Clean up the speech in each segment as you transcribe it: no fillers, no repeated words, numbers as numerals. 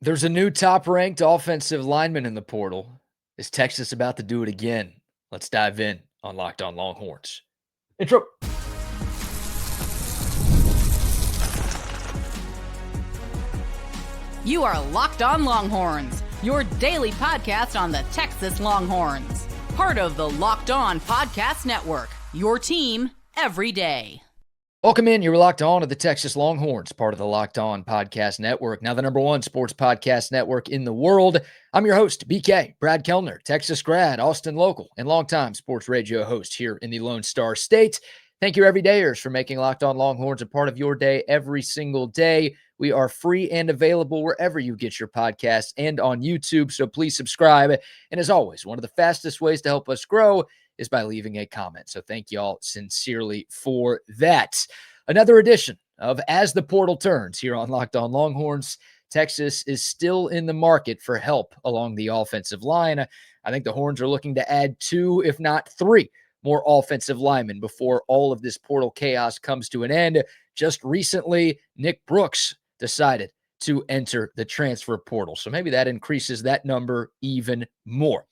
There's a new top-ranked offensive lineman in the portal. Is Texas about to do it again? Let's dive in on Locked On Longhorns. Intro. You are Locked On Longhorns, your daily podcast on the Texas Longhorns. Part of the Locked On Podcast Network, your team every day. Welcome in. You're Locked On to the Texas Longhorns, part of the Locked On Podcast Network, now the number one sports podcast network in the world. I'm your host, BK, Brad Kellner, Texas grad, Austin local, and longtime sports radio host here in the Lone Star State. Thank you, everydayers, for making Locked On Longhorns a part of your day every single day. We are free and available wherever you get your podcasts and on YouTube, so please subscribe. And as always, one of the fastest ways to help us grow is by leaving a comment. So thank you all sincerely for that. Another edition of As the Portal Turns here on Locked On Longhorns. Texas is still in the market for help along the offensive line. I think the Horns are looking to add 2, if not 3, more offensive linemen before all of this portal chaos comes to an end. Just recently, Nick Brooks decided to enter the transfer portal. So maybe that increases that number even more.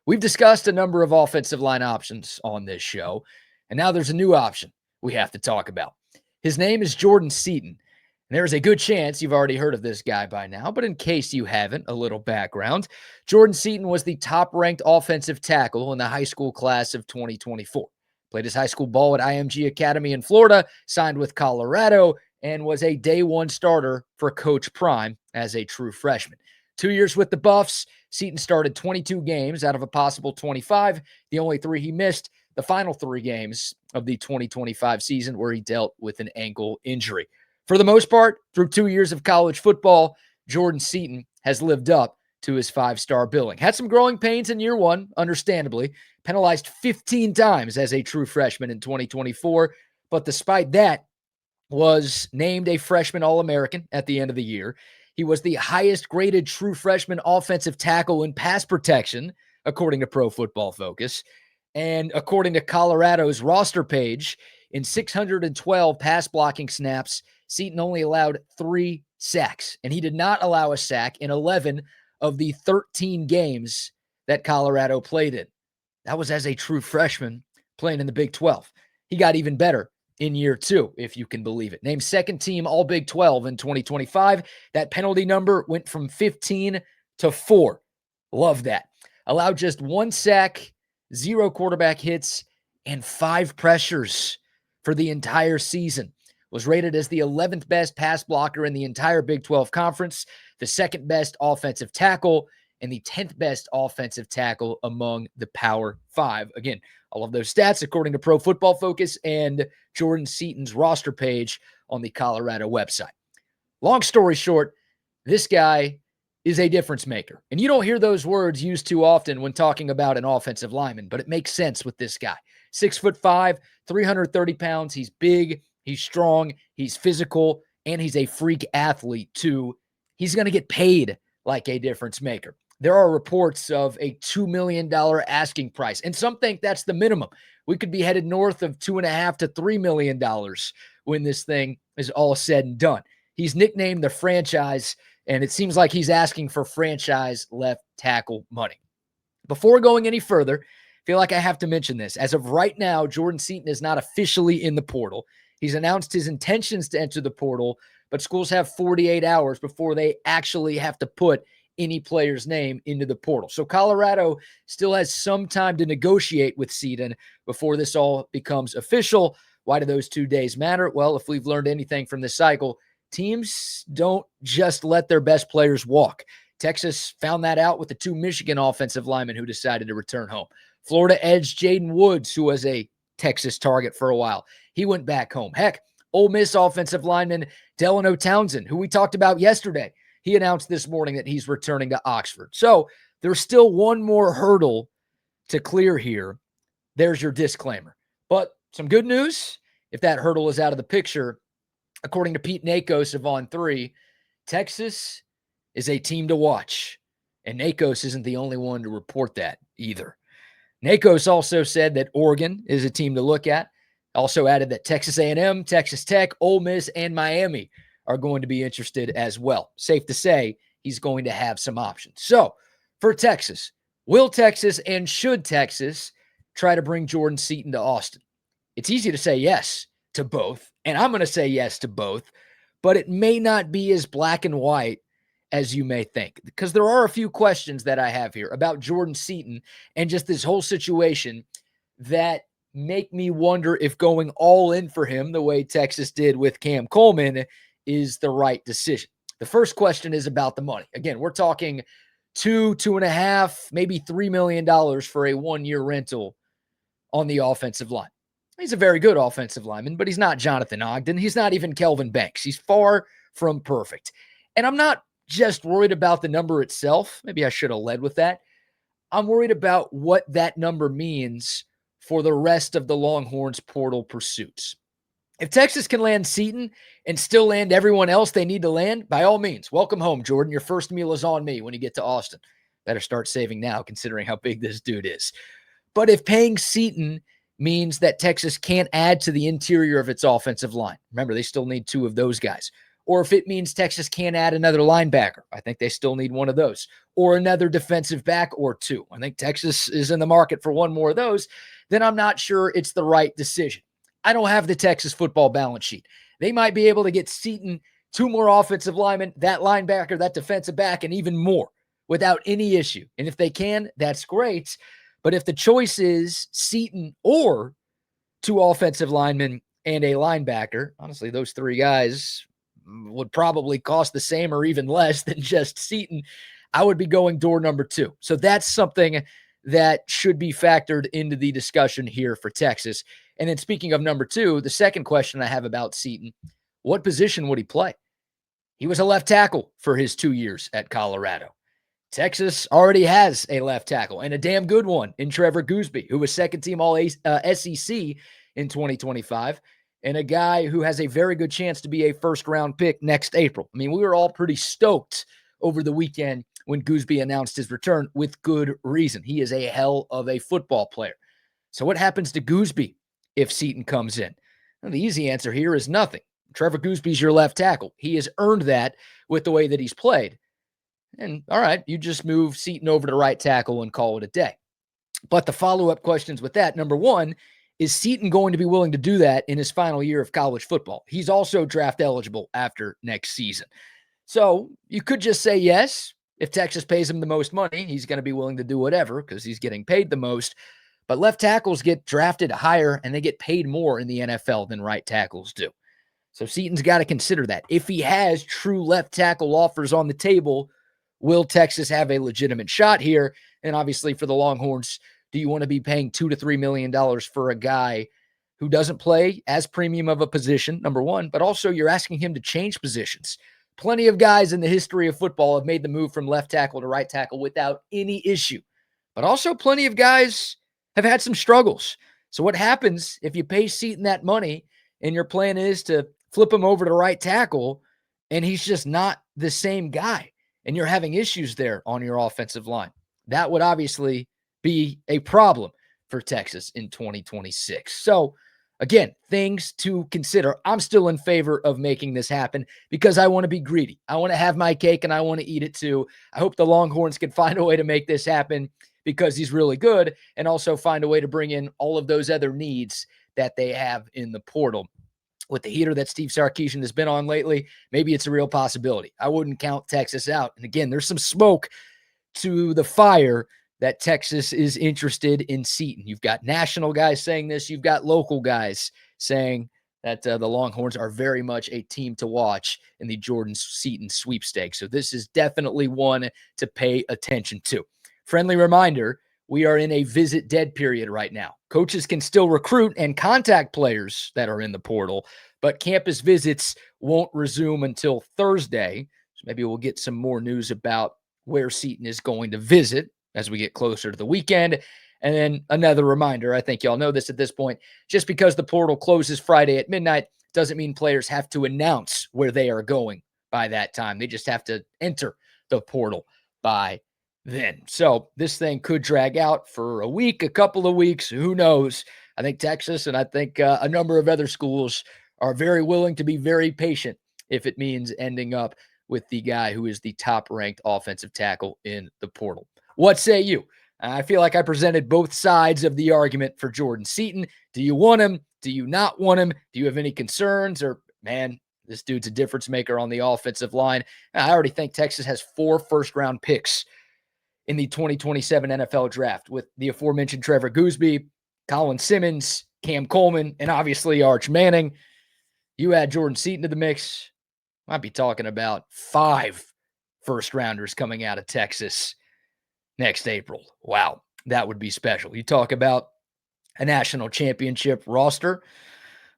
We've discussed a number of offensive line options on this show, and now there's a new option we have to talk about. His name is Jordan Seaton, and there's a good chance you've already heard of this guy by now, but in case you haven't, a little background. Jordan Seaton was the top-ranked offensive tackle in the high school class of 2024. Played his high school ball at IMG Academy in Florida, signed with Colorado, and was a day one starter for Coach Prime as a true freshman. 2 years with the Buffs, Seaton started 22 games out of a possible 25. The only 3 he missed, the final 3 games of the 2025 season, where he dealt with an ankle injury. For the most part, through 2 years of college football, Jordan Seaton has lived up to his 5-star billing. Had some growing pains in year one, understandably. Penalized 15 times as a true freshman in 2024. But despite that, was named a freshman All-American at the end of the year. He was the highest graded true freshman offensive tackle in pass protection, according to Pro Football Focus. And according to Colorado's roster page, in 612 pass blocking snaps, Seaton only allowed 3 sacks. And he did not allow a sack in 11 of the 13 games that Colorado played in. That was as a true freshman playing in the Big 12. He got even better in year 2, if you can believe it. Named second team All Big 12 in 2025. That penalty number went from 15 to 4. Love that. Allowed just 1 sack, 0 quarterback hits, and 5 pressures for the entire season. Was rated as the 11th best pass blocker in the entire Big 12 conference, the 2nd best offensive tackle, and the 10th best offensive tackle among the Power 5. Again, all of those stats according to Pro Football Focus and Jordan Seaton's roster page on the Colorado website. Long story short, this guy is a difference maker. And you don't hear those words used too often when talking about an offensive lineman, but it makes sense with this guy. 6'5", 330 pounds. He's big, he's strong, he's physical, and he's a freak athlete too. He's going to get paid like a difference maker. There are reports of a $2 million asking price, and some think that's the minimum. We could be headed north of $2.5 to $3 million when this thing is all said and done. He's nicknamed the franchise, and it seems like he's asking for franchise left tackle money. Before going any further, I feel like I have to mention this. As of right now, Jordan Seaton is not officially in the portal. He's announced his intentions to enter the portal, but schools have 48 hours before they actually have to put any player's name into the portal. So Colorado still has some time to negotiate with Seaton before this all becomes official. Why do those 2 days matter? Well, if we've learned anything from this cycle, teams don't just let their best players walk. Texas found that out with the 2 Michigan offensive linemen who decided to return home. Florida edged Jaden Woods, who was a Texas target for a while. He went back home. Heck, Ole Miss offensive lineman Delano Townsend, who we talked about yesterday, he announced this morning that he's returning to Oxford. So there's still one more hurdle to clear here. There's your disclaimer. But some good news, if that hurdle is out of the picture, according to Pete Nakos of On3, Texas is a team to watch. And Nakos isn't the only one to report that either. Nakos also said that Oregon is a team to look at. Also added that Texas A&M, Texas Tech, Ole Miss, and Miami are going to be interested as well. Safe to say, he's going to have some options. So for Texas, will Texas and should Texas try to bring Jordan Seaton to Austin? It's easy to say yes to both, and I'm going to say yes to both, but it may not be as black and white as you may think, because there are a few questions that I have here about Jordan Seaton and just this whole situation that make me wonder if going all in for him the way Texas did with Cam Coleman is the right decision. The first question is about the money. Again, we're talking two and a half, maybe $3 million for a 1-year rental on the offensive line. He's a very good offensive lineman, but he's not Jonathan Ogden. He's not even Kelvin Banks. He's far from perfect. And I'm not just worried about the number itself. Maybe I should have led with that. I'm worried about what that number means for the rest of the Longhorns portal pursuits. If Texas can land Seaton and still land everyone else they need to land, by all means, welcome home, Jordan. Your first meal is on me when you get to Austin. Better start saving now, considering how big this dude is. But if paying Seaton means that Texas can't add to the interior of its offensive line, remember, they still need 2 of those guys. Or if it means Texas can't add another linebacker, I think they still need 1 of those. Or another defensive back or 2. I think Texas is in the market for 1 more of those. Then I'm not sure it's the right decision. I don't have the Texas football balance sheet. They might be able to get Seaton 2 more offensive linemen, that linebacker, that defensive back, and even more without any issue. And if they can, that's great. But if the choice is Seaton or 2 offensive linemen and a linebacker, honestly, those 3 guys would probably cost the same or even less than just Seaton. I would be going door number 2. So that's something that should be factored into the discussion here for Texas. And then speaking of number 2, the second question I have about Seaton, what position would he play? He was a left tackle for his 2 years at Colorado. Texas already has a left tackle, and a damn good one in Trevor Goosby, who was second-team All-SEC in 2025, and a guy who has a very good chance to be a first-round pick next April. I mean, we were all pretty stoked over the weekend when Goosby announced his return, with good reason. He is a hell of a football player. So what happens to Goosby if Seaton comes in? Well, the easy answer here is nothing. Trevor Goosby's your left tackle. He has earned that with the way that he's played. And all right, you just move Seaton over to right tackle and call it a day. But the follow-up questions with that, number 1, is Seaton going to be willing to do that in his final year of college football? He's also draft eligible after next season. So you could just say yes. If Texas pays him the most money, he's going to be willing to do whatever because he's getting paid the most. But left tackles get drafted higher and they get paid more in the NFL than right tackles do. So Seaton's got to consider that. If he has true left tackle offers on the table, will Texas have a legitimate shot here? And obviously for the Longhorns, do you want to be paying $2 to $3 million for a guy who doesn't play as premium of a position, number 1, but also you're asking him to change positions? Plenty of guys in the history of football have made the move from left tackle to right tackle without any issue. But also plenty of guys have had some struggles. So what happens if you pay Seaton that money and your plan is to flip him over to right tackle and he's just not the same guy and you're having issues there on your offensive line? That would obviously be a problem for Texas in 2026. So again, things to consider. I'm still in favor of making this happen because I want to be greedy. I want to have my cake and I want to eat it too. I hope the Longhorns can find a way to make this happen because he's really good, and also find a way to bring in all of those other needs that they have in the portal. With the heater that Steve Sarkisian has been on lately, maybe it's a real possibility. I wouldn't count Texas out. And again, there's some smoke to the fire that Texas is interested in Seaton. You've got national guys saying this. You've got local guys saying that the Longhorns are very much a team to watch in the Jordan Seaton sweepstakes. So this is definitely one to pay attention to. Friendly reminder, we are in a visit dead period right now. Coaches can still recruit and contact players that are in the portal, but campus visits won't resume until Thursday. So maybe we'll get some more news about where Seaton is going to visit as we get closer to the weekend. And then another reminder, I think y'all know this at this point, just because the portal closes Friday at midnight doesn't mean players have to announce where they are going by that time. They just have to enter the portal by then. So this thing could drag out for a week, a couple of weeks, who knows? I think Texas and I think a number of other schools are very willing to be very patient if it means ending up with the guy who is the top-ranked offensive tackle in the portal. What say you? I feel like I presented both sides of the argument for Jordan Seaton. Do you want him? Do you not want him? Do you have any concerns? Or, man, this dude's a difference maker on the offensive line. I already think Texas has 4 first-round picks in the 2027 NFL draft with the aforementioned Trevor Gooseby, Colin Simmons, Cam Coleman, and obviously Arch Manning. You add Jordan Seaton to the mix, might be talking about 5 first-rounders coming out of Texas next April. Wow, that would be special. You talk about a national championship roster,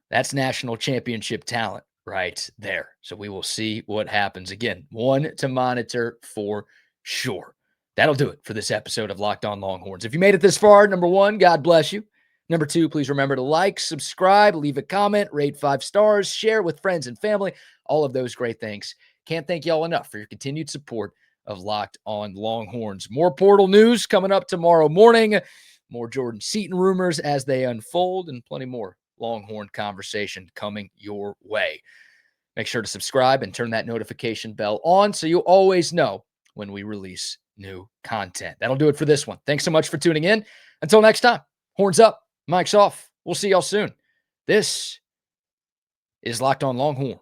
that's national championship talent right there. So we will see what happens. Again, one to monitor for sure. That'll do it for this episode of Locked On Longhorns. If you made it this far, number 1, God bless you. Number 2, please remember to like, subscribe, leave a comment, rate 5 stars, share with friends and family, all of those great things. Can't thank y'all enough for your continued support of Locked On Longhorns. More portal news coming up tomorrow morning, more Jordan Seaton rumors as they unfold, and plenty more Longhorn conversation coming your way. Make sure to subscribe and turn that notification bell on so you always know when we release new content. That'll do it for this one. Thanks so much for tuning in. Until next time, horns up, mics off. We'll see y'all soon. This is Locked On Longhorns.